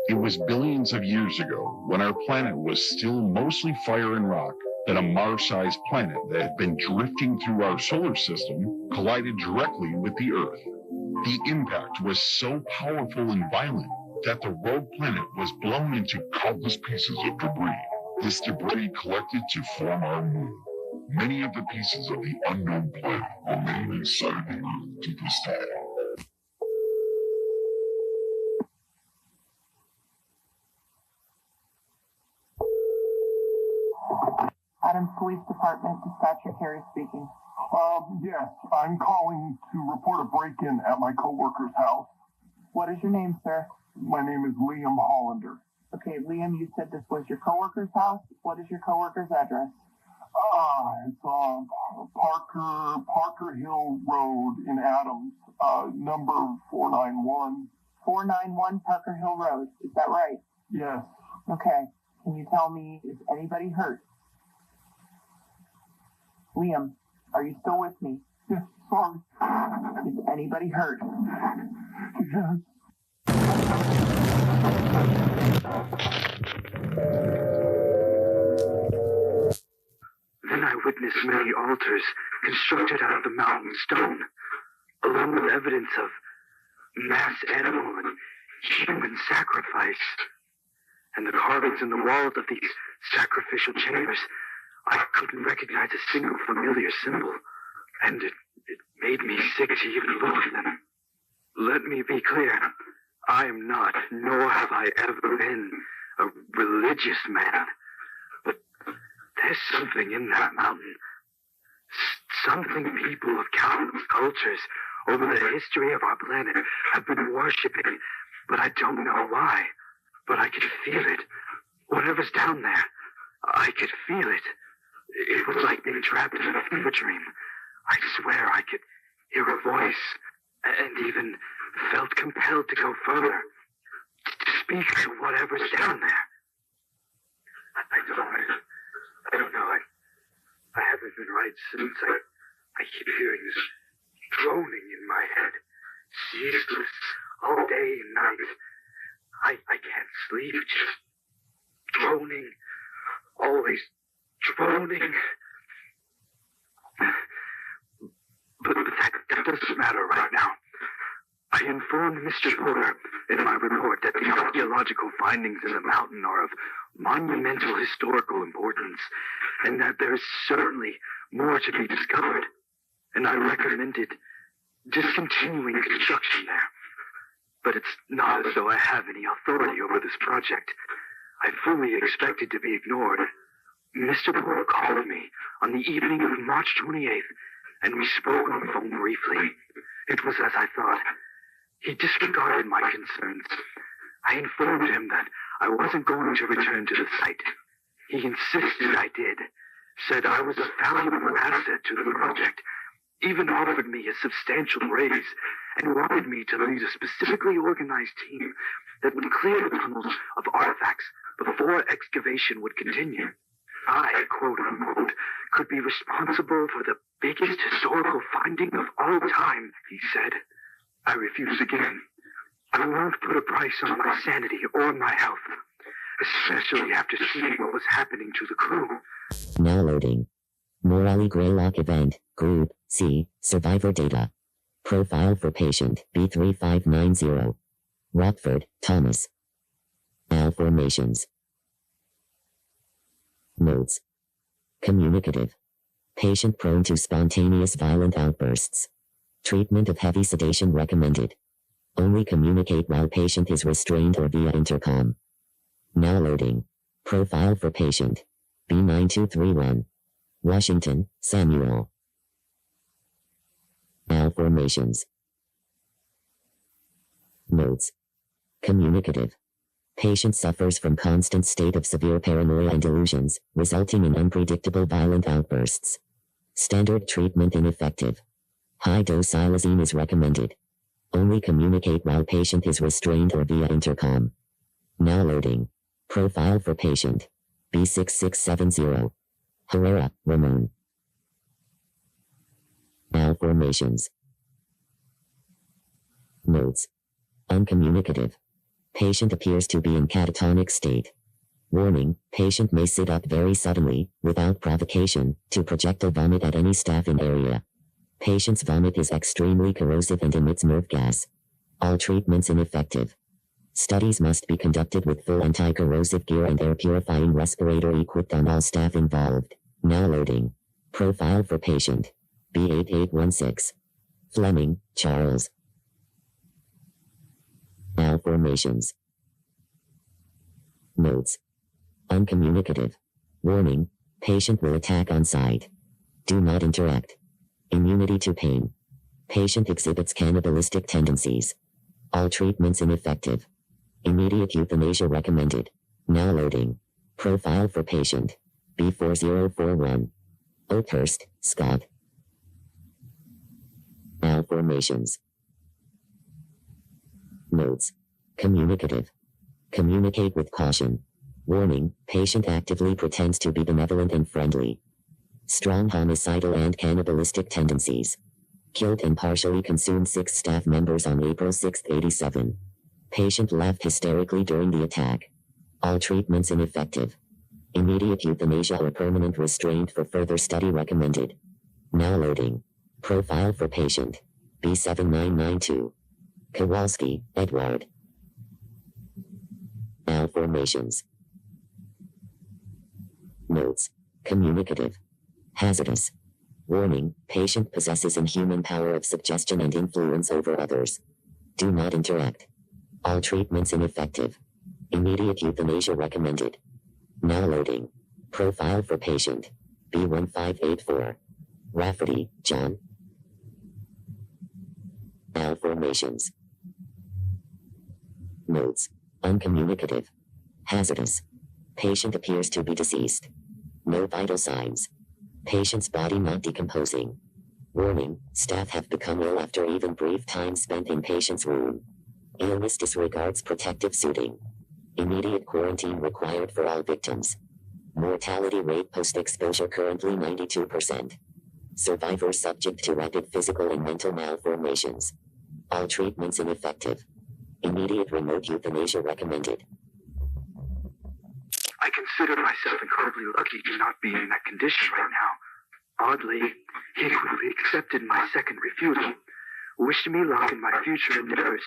It was billions of years ago, when our planet was still mostly fire and rock, that a Mars-sized planet that had been drifting through our solar system collided directly with the Earth. The impact was so powerful and violent that the rogue planet was blown into countless pieces of debris. This debris collected to form our moon. Many of the pieces of the unknown planet remain inside the Earth to this day. Adams Police Department, Dispatcher Carey speaking. Yes, I'm calling to report a break-in at my coworker's house. What is your name, sir? My name is Liam Hollander. Okay, Liam, you said this was your coworker's house. What is your coworker's address? It's Parker Hill Road in Adams, number 491. 491 Parker Hill Road, is that right? Yes. Okay, can you tell me, is anybody hurt? Liam, are you still with me? Yes, sorry. Is anybody hurt? Yes. Then I witnessed many altars constructed out of the mountain stone, along with evidence of mass animal and human sacrifice. And the carvings in the walls of these sacrificial chambers, I couldn't recognize a single familiar symbol, and it made me sick to even look at them. Let me be clear, I am not, nor have I ever been, a religious man, but there's something in that mountain, something people of countless cultures over the history of our planet have been worshipping, but I don't know why, but I could feel it. Whatever's down there, I could feel it. It was like being trapped in a fever dream. I swear I could hear a voice, and even felt compelled to go further, to speak to whatever's down there. I don't know. I haven't been right since. I keep hearing this droning in my head, ceaseless, all day and night. I can't sleep, just droning, always droning. But that doesn't matter right now. I informed Mr. Porter in my report that the archaeological findings in the mountain are of monumental historical importance, and that there is certainly more to be discovered, and I recommended discontinuing construction there. But it's not as though I have any authority over this project. I fully expected to be ignored. Mr. Porter called me on the evening of March 28th, and we spoke on the phone briefly. It was as I thought. He disregarded my concerns. I informed him that I wasn't going to return to the site. He insisted I did, said I was a valuable asset to the project, even offered me a substantial raise, and wanted me to lead a specifically organized team that would clear the tunnels of artifacts before excavation would continue. I, quote unquote, could be responsible for the biggest historical finding of all time, he said. I refused again. I won't put a price on my sanity or my health, especially after seeing what was happening to the crew. Now loading. Morale Greylock event, Group C, Survivor data. Profile for patient B3590. Rockford, Thomas. Malformations. Notes. Communicative. Patient prone to spontaneous violent outbursts. Treatment of heavy sedation recommended. Only communicate while patient is restrained or via intercom. Now loading. Profile for patient B9231. Washington, Samuel. Malformations. Notes. Communicative. Patient suffers from constant state of severe paranoia and delusions, resulting in unpredictable violent outbursts. Standard treatment ineffective. High-dose xylazine is recommended. Only communicate while patient is restrained or via intercom. Now loading. Profile for patient B6670. Herrera, Ramon. Malformations. Notes. Uncommunicative. Patient appears to be in catatonic state. Warning, patient may sit up very suddenly, without provocation, to projectile vomit at any staff in area. Patient's vomit is extremely corrosive and emits nerve gas. All treatments ineffective. Studies must be conducted with full anti-corrosive gear and air purifying respirator equipped on all staff involved. Now loading. Profile for patient B8816. Fleming, Charles. Malformations. Notes. Uncommunicative. Warning, patient will attack on sight. Do not interact. Immunity to pain. Patient exhibits cannibalistic tendencies. All treatments ineffective. Immediate euthanasia recommended. Now loading. Profile for patient B4041. Oakhurst, Scott. Malformations. Notes. Communicative. Communicate with caution. Warning, patient actively pretends to be benevolent and friendly. Strong homicidal and cannibalistic tendencies. Killed and partially consumed 6 staff members on April 6, 87. Patient laughed hysterically during the attack. All treatments ineffective. Immediate euthanasia or permanent restraint for further study recommended. Now loading. Profile for patient B7992. Kowalski, Edward. Malformations. Notes. Communicative. Hazardous. Warning, patient possesses inhuman power of suggestion and influence over others. Do not interact. All treatments ineffective. Immediate euthanasia recommended. Now loading. Profile for patient B1584. Rafferty, John. Malformations. Notes. Uncommunicative. Hazardous. Patient appears to be deceased. No vital signs. Patient's body not decomposing. Warning, staff have become ill after even brief time spent in patient's room. Illness disregards protective suiting. Immediate quarantine required for all victims. Mortality rate post-exposure currently 92%. Survivors subject to rapid physical and mental malformations. All treatments ineffective. Immediate remote euthanasia recommended. I consider myself incredibly lucky to not be in that condition right now. Oddly, he quickly accepted my second refusal, wished me luck in my future endeavors,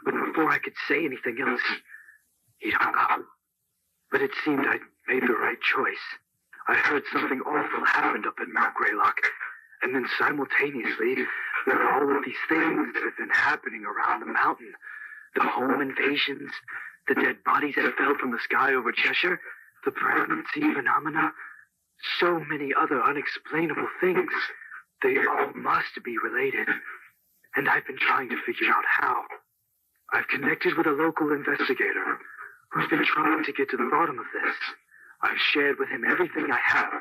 but before I could say anything else, he'd hung up. But it seemed I'd made the right choice. I heard something awful happened up in Mount Greylock, and then simultaneously, there are all of these things that have been happening around the mountain. The home invasions, the dead bodies that fell from the sky over Cheshire, the pregnancy phenomena, so many other unexplainable things. They all must be related, and I've been trying to figure out how. I've connected with a local investigator who's been trying to get to the bottom of this. I've shared with him everything I have,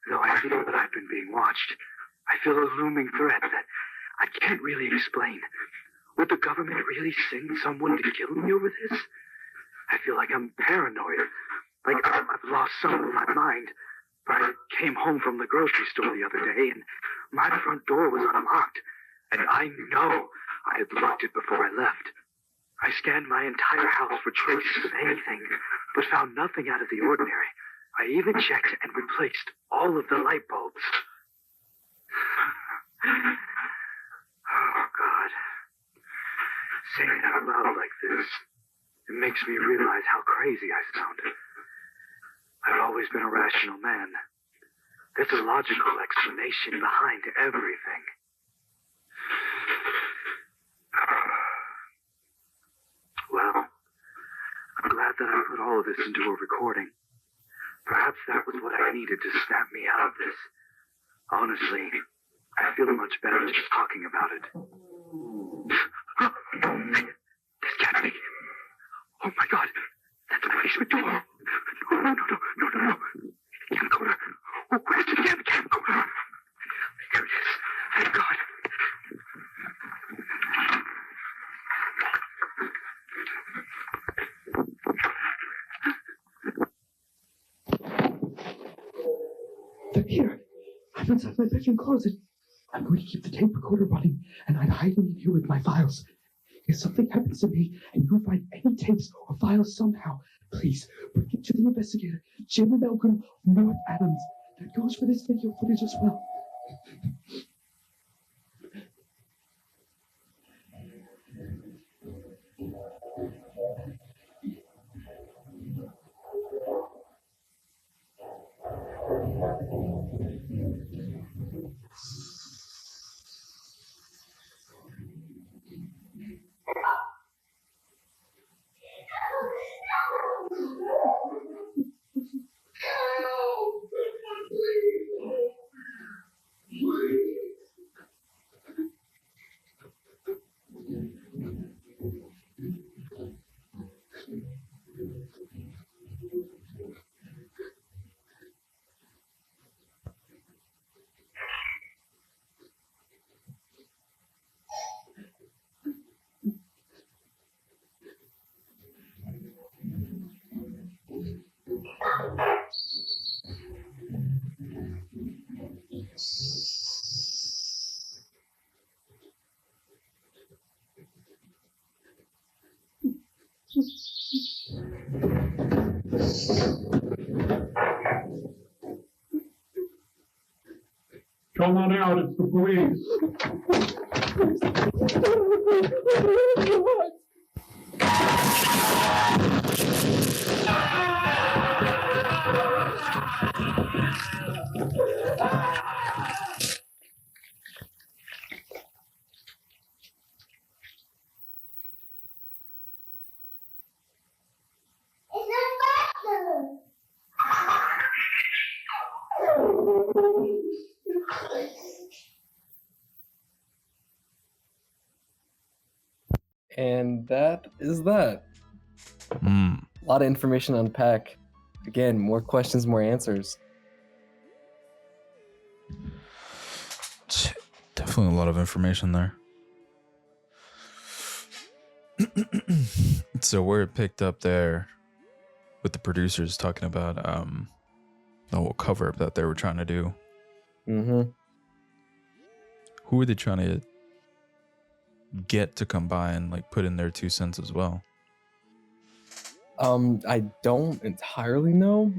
though I feel that I've been being watched. I feel a looming threat that I can't really explain. Would the government really send someone to kill me over this? I feel like I'm paranoid, like I've lost some of my mind. But I came home from the grocery store the other day, and my front door was unlocked, and I know I had locked it before I left. I scanned my entire house for traces of anything, but found nothing out of the ordinary. I even checked and replaced all of the light bulbs. Oh, God. Saying it out loud like this, it makes me realize how crazy I sound. I've always been a rational man. There's a logical explanation behind everything. Well, I'm glad that I put all of this into a recording. Perhaps that was what I needed to snap me out of this. Honestly, I feel much better just talking about it. There's Kathy. Oh my God, that's my basement door. No. Camcorder. Oh, where's the camcorder? There it is. Thank God. They're here. I'm inside my bedroom closet. I'm going to keep the tape recorder running, and I'd hide them in here with my files. If something happens to me, and you find any tapes or files somehow, please bring it to the investigator, Jim Malcolm, North Adams. That goes for this video footage as well. Come on out, it's the police. And that is that. Hmm. A lot of information to unpack. Again, more questions, more answers. Definitely a lot of information there. So where it picked up there with the producers talking about the whole cover up that they were trying to do. Mm-hmm. Who were they trying to get to come by and like put in their 2 cents as well? I don't entirely know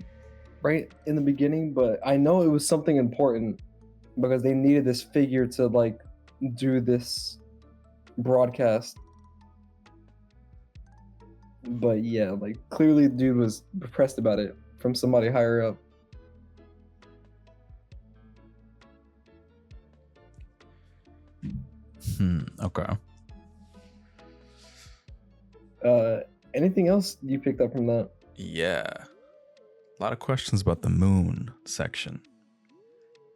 right in the beginning, but I know it was something important because they needed this figure to like do this broadcast. But yeah, like clearly the dude was depressed about it from somebody higher up. Okay. Anything else you picked up from that? Yeah. A lot of questions about the moon section.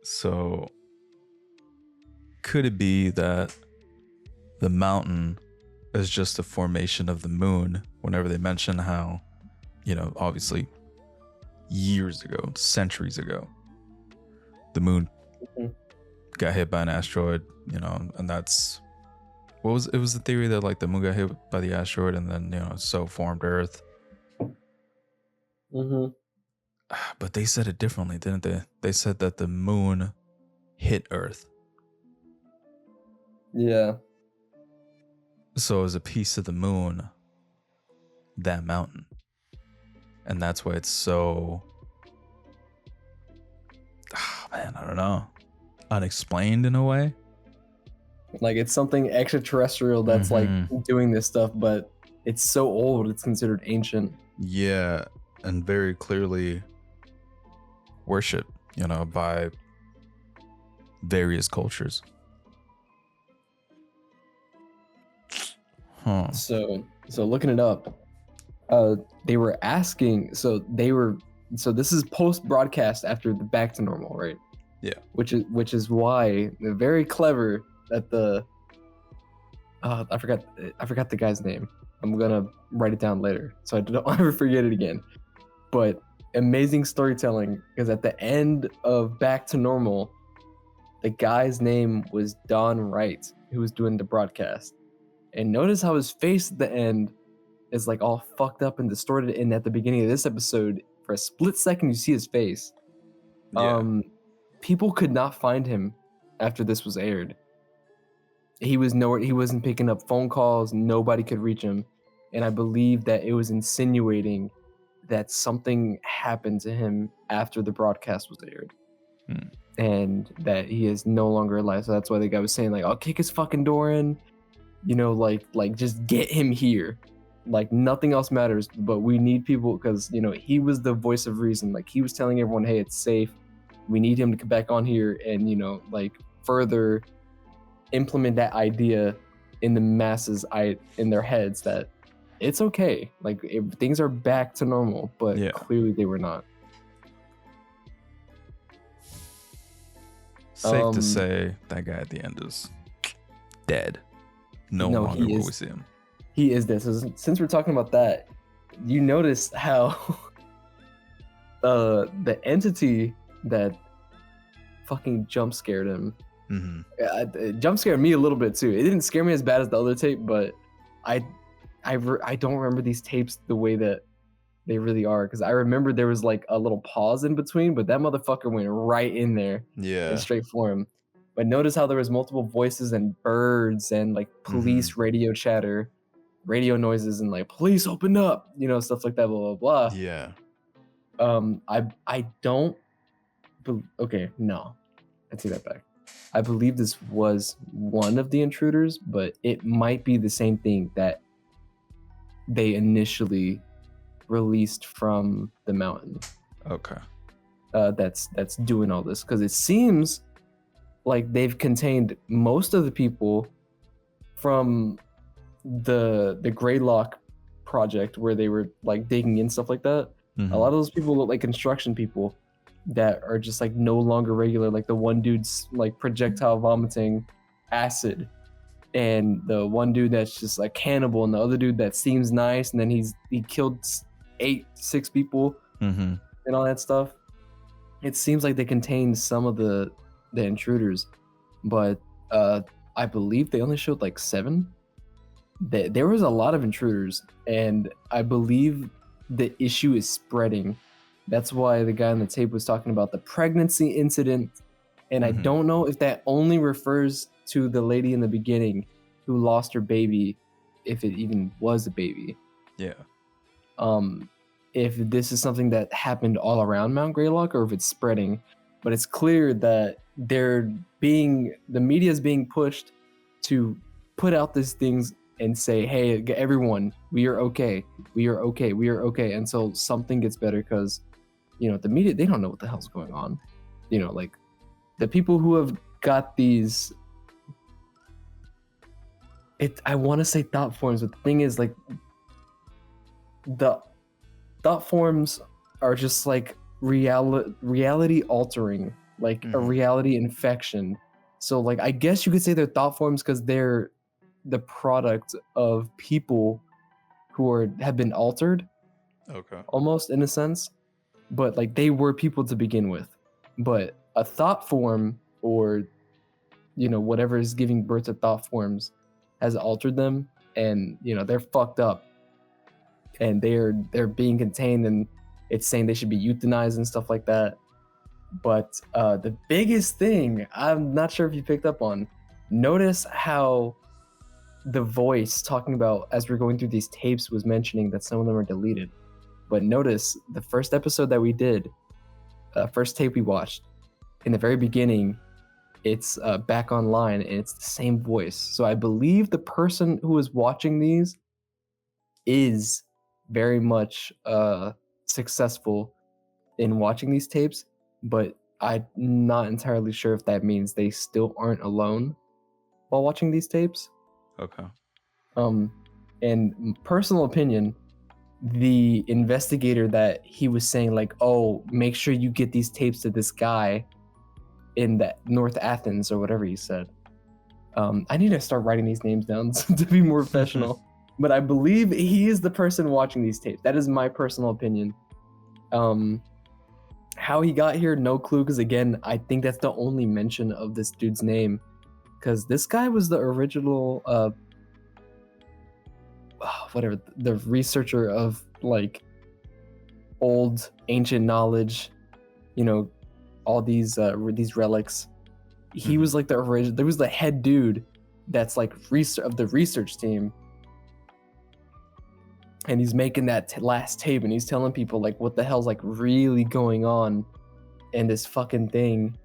So, could it be that the mountain is just a formation of the moon? Whenever they mention how, obviously years ago, centuries ago, the moon got hit by an asteroid, and that's it was the theory that like the moon got hit by the asteroid and then, so formed Earth. Mm-hmm. But they said it differently, didn't they? They said that the moon hit Earth. Yeah. So it was a piece of the moon, that mountain. And that's why it's so Man, I don't know. Unexplained in a way. Like it's something extraterrestrial that's like doing this stuff, but it's so old it's considered ancient. Yeah, and very clearly worshipped, by various cultures. Huh. So looking it up, they were asking. So this is post broadcast after the Back to Normal, right? Yeah. Which is why they're very clever that the I forgot the guy's name. I'm gonna write it down later so I don't ever forget it again. But amazing storytelling, because at the end of Back to Normal, the guy's name was Don Wright, who was doing the broadcast. And notice how his face at the end is like all fucked up and distorted. And at the beginning of this episode, for a split second, you see his face. Yeah. People could not find him after this was aired. He was nowhere. He wasn't picking up phone calls. Nobody could reach him. And I believe that it was insinuating that something happened to him after the broadcast was aired. And that he is no longer alive. So that's why the guy was saying, like, I'll kick his fucking door in. Like just get him here. Like nothing else matters, but we need people because, he was the voice of reason. Like he was telling everyone, hey, it's safe. We need him to come back on here and, like further implement that idea in the masses, in their heads that it's okay. Like things are back to normal, but clearly they were not. Safe to say that guy at the end is dead. No longer will we see him. He is dead. So since we're talking about that, you notice how the entity that fucking jump scared him. It jump scared me a little bit too. It didn't scare me as bad as the other tape, but I don't remember these tapes the way that they really are, because I remember there was like a little pause in between, but that motherfucker went right in there. Yeah. And straight for him. But notice how there was multiple voices and birds and like police radio chatter, radio noises, and like police open up, stuff like that, blah blah blah. Yeah. I don't. Okay, no, I take that back. I believe this was one of the intruders, but it might be the same thing that they initially released from the mountain. Okay. That's doing all this, because it seems like they've contained most of the people from the Greylock project where they were like digging in stuff like that. A lot of those people look like construction people that are just like no longer regular. Like the one dude's like projectile vomiting acid, and the one dude that's just like cannibal, and the other dude that seems nice, and then he killed 6 people and all that stuff. It seems like they contained some of the intruders, but I believe they only showed like 7. There was a lot of intruders, and I believe the issue is spreading. That's why the guy on the tape was talking about the pregnancy incident, and I don't know if that only refers to the lady in the beginning who lost her baby, if it even was a baby. Yeah. If this is something that happened all around Mount Greylock, or if it's spreading. But it's clear that the media is being pushed to put out these things and say, hey, everyone, we are okay. We are okay. We are okay. Until something gets better, because, the media, they don't know what the hell's going on. Like the people who have got these, I want to say thought forms, but the thing is, like, the thought forms are just like reality altering, like a reality infection. So like I guess you could say they're thought forms because they're the product of people who have been altered. Okay. Almost in a sense. But like they were people to begin with. But a thought form, or whatever is giving birth to thought forms, has altered them, and they're fucked up. And they're being contained, and it's saying they should be euthanized and stuff like that. But the biggest thing, I'm not sure if you picked up on, notice how the voice talking about, as we're going through these tapes, was mentioning that some of them are deleted. But notice the first episode that we did, first tape we watched, in the very beginning, it's back online and it's the same voice. So I believe the person who is watching these is very much successful in watching these tapes, but I'm not entirely sure if that means they still aren't alone while watching these tapes. Okay. And personal opinion, the investigator that he was saying like, oh, make sure you get these tapes to this guy in that North Athens or whatever he said. I need to start writing these names down to be more professional. But I believe he is the person watching these tapes. That is my personal opinion. How he got here, no clue, because again, I think that's the only mention of this dude's name. Because this guy was the original, the researcher of like old ancient knowledge, you know, all these relics. He was like the original. There was the head dude that's like of the research team, and he's making that last tape, and he's telling people like what the hell's like really going on, and this fucking thing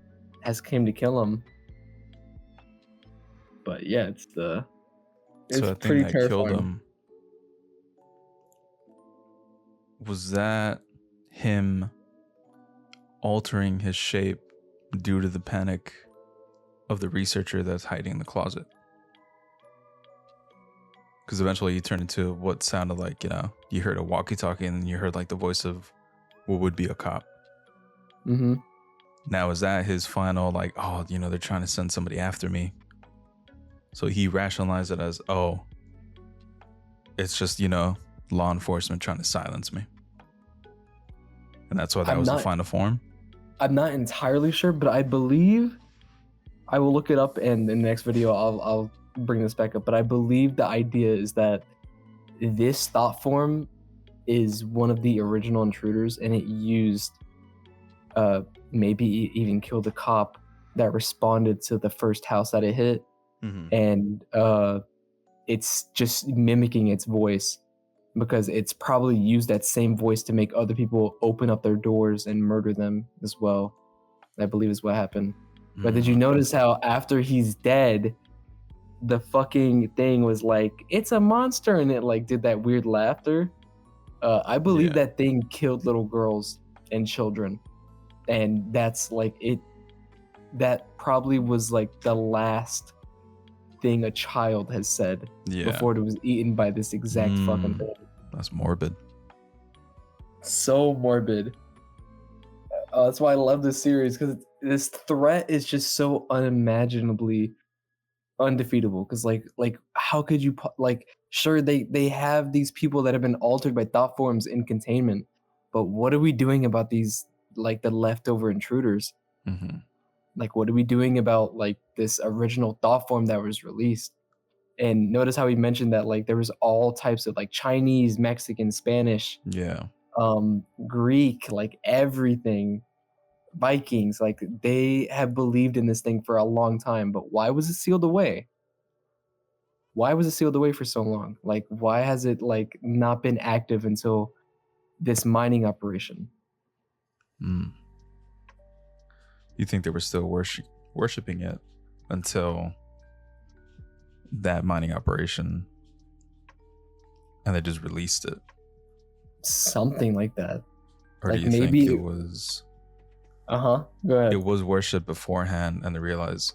has came to kill him. But yeah, it's So I think pretty that terrifying. killed him. Was that him altering his shape due to the panic of the researcher that's hiding in the closet? Because eventually he turned into what sounded like, you know, you heard a walkie-talkie and then you heard like the voice of what would be a cop. Mm-hmm. Now, is that his final, like, oh, you know, they're trying to send somebody after me? So he rationalized it as, oh, it's just, you know, law enforcement trying to silence me. And that's why that was the final form? I'm not entirely sure, but I believe, I will look it up, and in the next video I'll bring this back up, but I believe the idea is that this thought form is one of the original intruders, and it used, maybe even killed a cop that responded to the first house that it hit. And it's just mimicking its voice, because it's probably used that same voice to make other people open up their doors and murder them as well. I believe is what happened. But did you notice how after he's dead, the fucking thing was like, it's a monster, and it like did that weird laughter? I believe that thing killed little girls and children, and that's like it. That probably was like the last thing a child has said before it was eaten by this exact fucking thing. That's morbid. So morbid. That's why I love this series, because this threat is just so unimaginably undefeatable. Because like how could you like, sure, they have these people that have been altered by thought forms in containment, but what are we doing about these, like the leftover intruders? Like, what are we doing about like this original thought form that was released? And notice how he mentioned that like there was all types of like Chinese, Mexican, Spanish, Greek, like everything, Vikings, like they have believed in this thing for a long time. But why was it sealed away? Why was it sealed away for so long? Like, why has it like not been active until this mining operation? You think they were still worshiping it until that mining operation, and they just released it? Something like that. Or like do you maybe think it was... Go ahead. It was worshipped beforehand, and they realized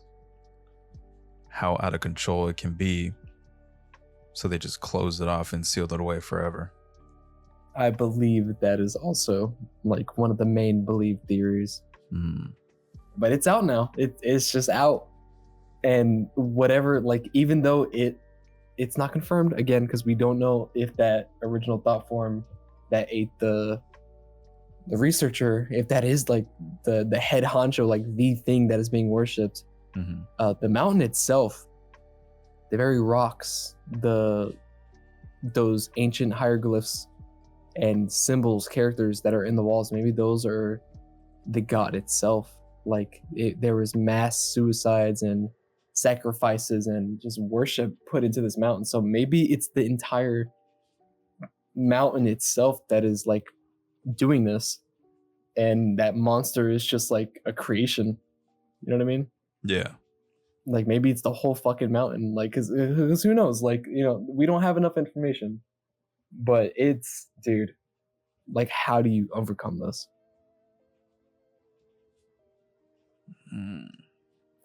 how out of control it can be, so they just closed it off and sealed it away forever? I believe that is also like one of the main believed theories. But it's out now. It's just out, and whatever. Like, even though it's not confirmed again, because we don't know if that original thought form that ate the researcher, if that is like the head honcho, like the thing that is being worshipped. The mountain itself, the very rocks, those ancient hieroglyphs and symbols, characters that are in the walls, maybe those are the god itself. Like there was mass suicides and sacrifices and just worship put into this mountain. So maybe it's the entire mountain itself that is like doing this, and that monster is just like a creation You know what I mean? Yeah. Like maybe it's the whole fucking mountain. Like, cause who knows? Like, we don't have enough information. But it's, dude, like, how do you overcome this?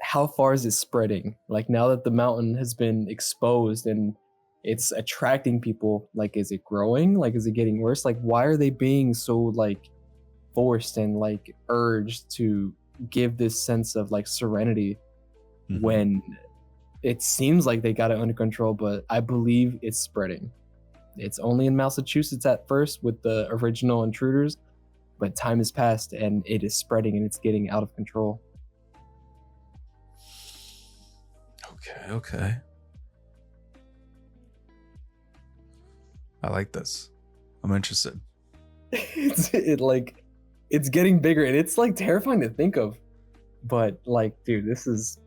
How far is it spreading? Like, now that the mountain has been exposed and it's attracting people, like, is it growing? Like, is it getting worse? Like, why are they being so, like, forced and, like, urged to give this sense of, like, serenity when it seems like they got it under control? But I believe it's spreading. It's only in Massachusetts at first with the original intruders, but time has passed and it is spreading and it's getting out of control. Okay. I like this. I'm interested. It's getting bigger and it's like terrifying to think of. But like, dude, this is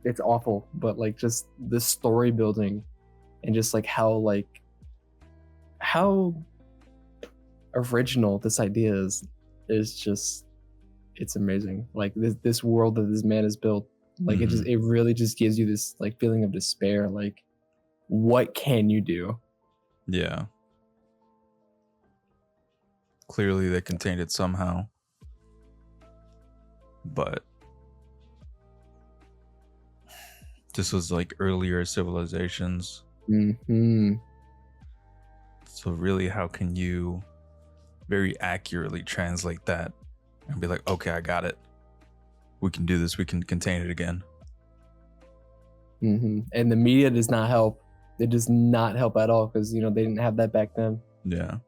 it's awful. But like, just the story building and just like how original this idea is just, it's amazing. Like this world that this man has built, like it really just gives you this like feeling of despair. Like, what can you do? Yeah. Clearly they contained it somehow. But this was like earlier civilizations. So really, how can you very accurately translate that and be like, okay, I got it. We can do this. We can contain it again. And the media does not help. It does not help at all because, they didn't have that back then. Yeah.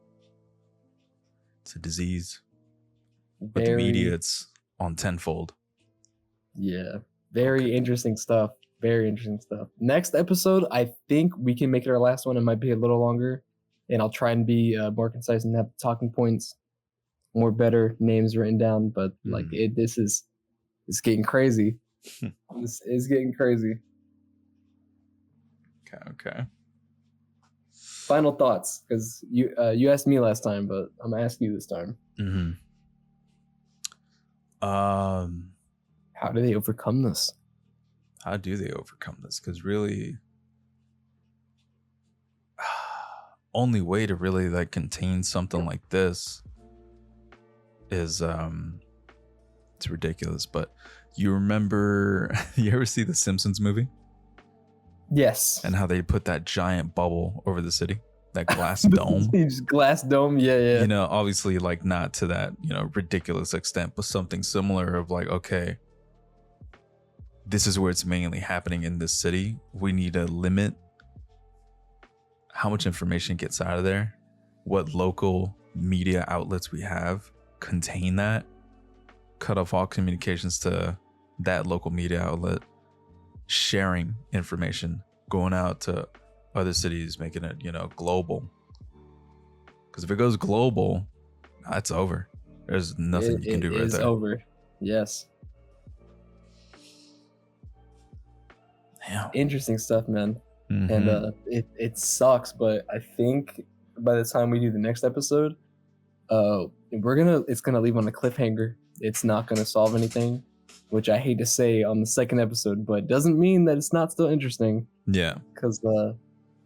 It's a disease. But the media, it's on tenfold. Yeah. Very interesting stuff. Very interesting stuff. Next episode, I think we can make it our last one. It might be a little longer. And I'll try and be more concise and have talking points, more better names written down. But like it's getting crazy. This is getting crazy. Okay. Final thoughts, because you asked me last time, but I'm gonna ask you this time. How do they overcome this? How do they overcome this? Because really, only way to really like contain something like this is it's ridiculous. But you remember, you ever see the Simpsons movie? Yes. And how they put that giant bubble over the city, that glass dome. Glass dome, yeah. Obviously like not to that, ridiculous extent, but something similar of like, okay, this is where it's mainly happening in this city. We need to limit how much information gets out of there, what local media outlets we have, contain that, cut off all communications to that local media outlet, sharing information, going out to other cities, making it, global. Because if it goes global, it's over. There's nothing you can do right there. It's over. Yes. Damn. Interesting stuff, man. And it sucks, but I think by the time we do the next episode, it's gonna leave on a cliffhanger. It's not gonna solve anything, which I hate to say on the second episode, but doesn't mean that it's not still interesting. Yeah. Because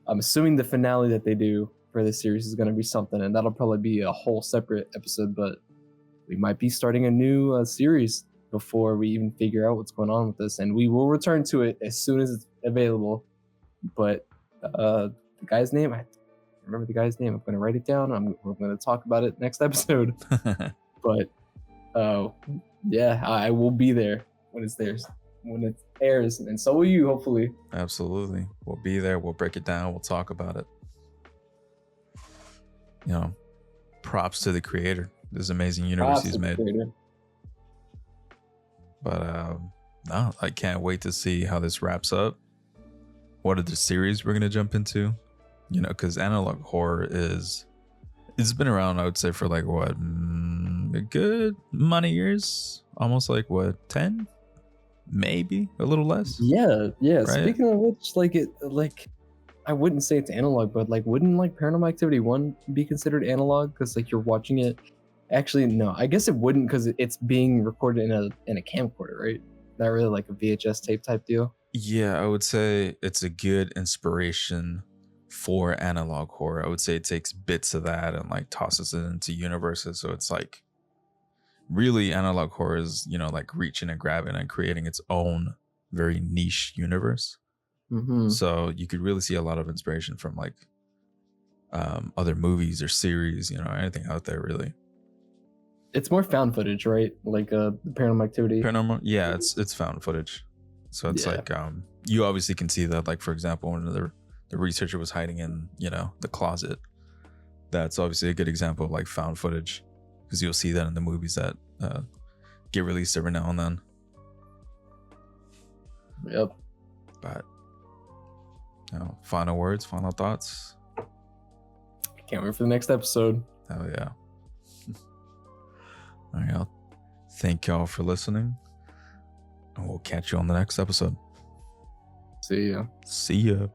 I'm assuming the finale that they do for this series is gonna be something, and that'll probably be a whole separate episode. But we might be starting a new series before we even figure out what's going on with this, and we will return to it as soon as it's available. But the guy's name, I remember the guy's name. I'm gonna write it down. We're gonna talk about it next episode. But yeah, I will be there when it's there, when it airs, and so will you, hopefully. Absolutely, we'll be there. We'll break it down. We'll talk about it. Props to the creator. This amazing universe he's made. But no, I can't wait to see how this wraps up. What other series we're gonna jump into? Because analog horror it's been around, I would say, for like what, a good amount of years, almost like what, 10, maybe a little less. Yeah. Right? Speaking of which, I wouldn't say it's analog, but wouldn't Paranormal Activity 1 be considered analog? Because you're watching it. Actually, no, I guess it wouldn't, because it's being recorded in a camcorder, right? Not really like a VHS tape type deal. Yeah, I would say it's a good inspiration for analog horror. I would say it takes bits of that and like tosses it into universes. So it's like really analog horror is, you know, like reaching and grabbing and creating its own very niche universe. Mm-hmm. So you could really see a lot of inspiration from like other movies or series, you know, anything out there really. It's more found footage, right? Like Paranormal Activity. Paranormal, yeah, it's found footage. So it's like you obviously can see that, like for example, when the researcher was hiding in, you know, the closet. That's obviously a good example of like found footage, because you'll see that in the movies that get released every now and then. Yep. But you know, final words, final thoughts. Can't wait for the next episode. Oh yeah. All right, I'll thank y'all for listening, and we'll catch you on the next episode. See ya. See ya.